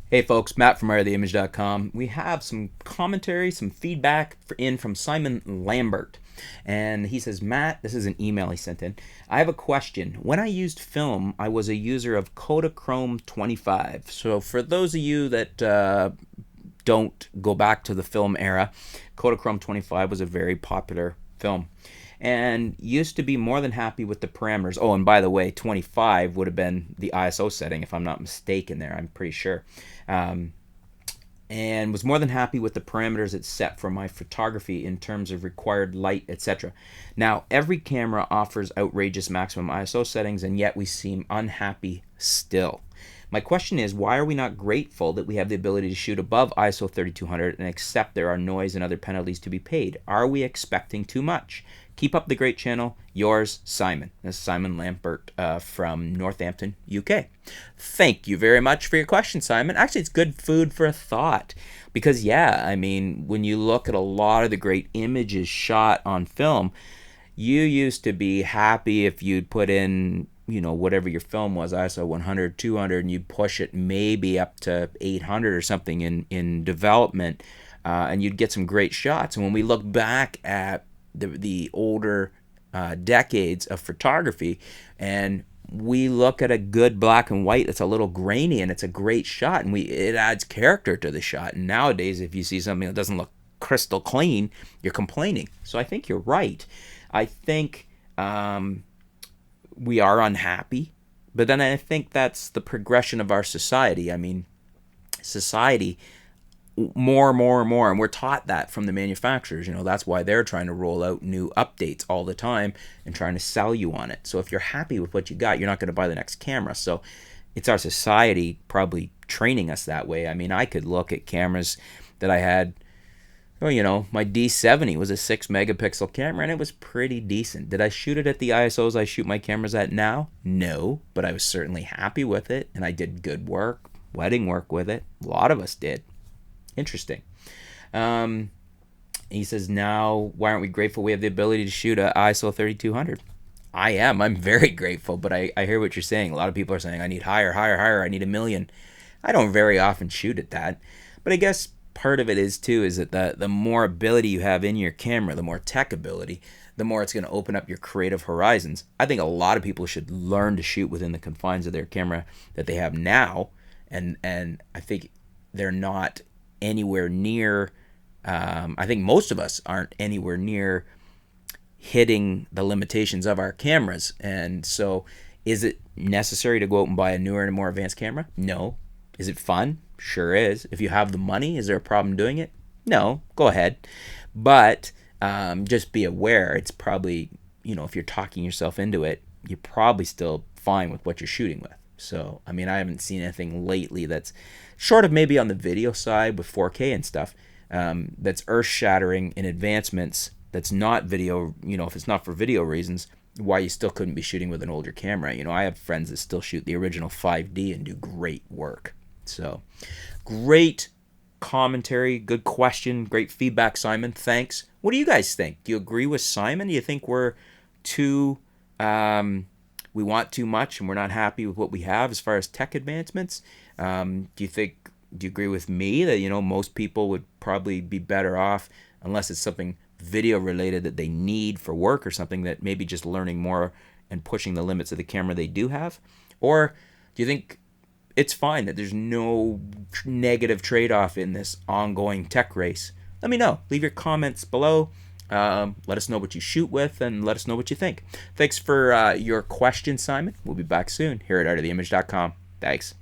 Hey folks, Matt from AreTheImage.com. We have some commentary, some feedback in from Simon Lambert. And he says, Matt, this is an email he sent in. I have a question. When I used film, I was a user of Kodachrome 25. So for those of you that don't go back to the film era, Kodachrome 25 was a very popular film and used to be more than happy with the parameters. Oh, and by the way, 25 would have been the ISO setting if I'm not mistaken there, I'm pretty sure. Um, and was more than happy with the parameters it set for my photography in terms of required light, etc. Now, every camera offers outrageous maximum ISO settings, and yet we seem unhappy still. My question is, why are we not grateful that we have the ability to shoot above ISO 3200 and accept there are noise and other penalties to be paid? Are we expecting too much? Keep up the great channel. Yours, Simon. This is Simon Lambert from Northampton, UK. Thank you very much for your question, Simon. Actually, it's good food for thought because, yeah, I mean, when you look at a lot of the great images shot on film, you used to be happy if you'd put in, you know, whatever your film was, ISO 100, 200, and you'd push it maybe up to 800 or something in development, and you'd get some great shots. And when we look back at the older decades of photography, and we look at a good black and white that's a little grainy and it's a great shot, and it adds character to the shot. And nowadays, if you see something that doesn't look crystal clean, you're complaining. So I think you're right. I think we are unhappy, but then I think that's the progression of our society. I mean, society more and more, and we're taught that from the manufacturers. You know, that's why they're trying to roll out new updates all the time and trying to sell you on it. So if you're happy with what you got, you're not going to buy the next camera. So it's our society probably training us that way. I mean, I could look at cameras that I had. Well, you know, my D70 was a 6 megapixel camera and it was pretty decent. Did I shoot it at the ISOs I shoot my cameras at now? No, but I was certainly happy with it and I did good work, wedding work with it. A lot of us did. Interesting. He says, now, why aren't we grateful we have the ability to shoot at ISO 3200? I am. I'm very grateful, but I hear what you're saying. A lot of people are saying, I need higher, higher, higher. I need a million. I don't very often shoot at that. But I guess part of it is, too, is that the more ability you have in your camera, the more tech ability, the more it's going to open up your creative horizons. I think a lot of people should learn to shoot within the confines of their camera that they have now. And I think they're not anywhere near, I think most of us aren't anywhere near hitting the limitations of our cameras. And so is it necessary to go out and buy a newer and more advanced camera? No. Is it fun? Sure is. If you have the money, is there a problem doing it? No. Go ahead. But just be aware, it's probably, you know, if you're talking yourself into it, you're probably still fine with what you're shooting with. So, I mean, I haven't seen anything lately that's short of maybe on the video side with 4K and stuff, that's earth-shattering in advancements that's not video, you know, if it's not for video reasons, why you still couldn't be shooting with an older camera. You know, I have friends that still shoot the original 5D and do great work. So, great commentary, good question, great feedback, Simon. Thanks. What do you guys think? Do you agree with Simon? Do you think we're too... we want too much and we're not happy with what we have as far as tech advancements? Do you agree with me that, you know, most people would probably be better off, unless it's something video related that they need for work or something, that maybe just learning more and pushing the limits of the camera they do have? Or do you think it's fine that there's no negative trade-off in this ongoing tech race? Let me know. Leave your comments below. Let us know what you shoot with and let us know what you think. Thanks for your question, Simon. We'll be back soon here at artoftheimage.com. Thanks.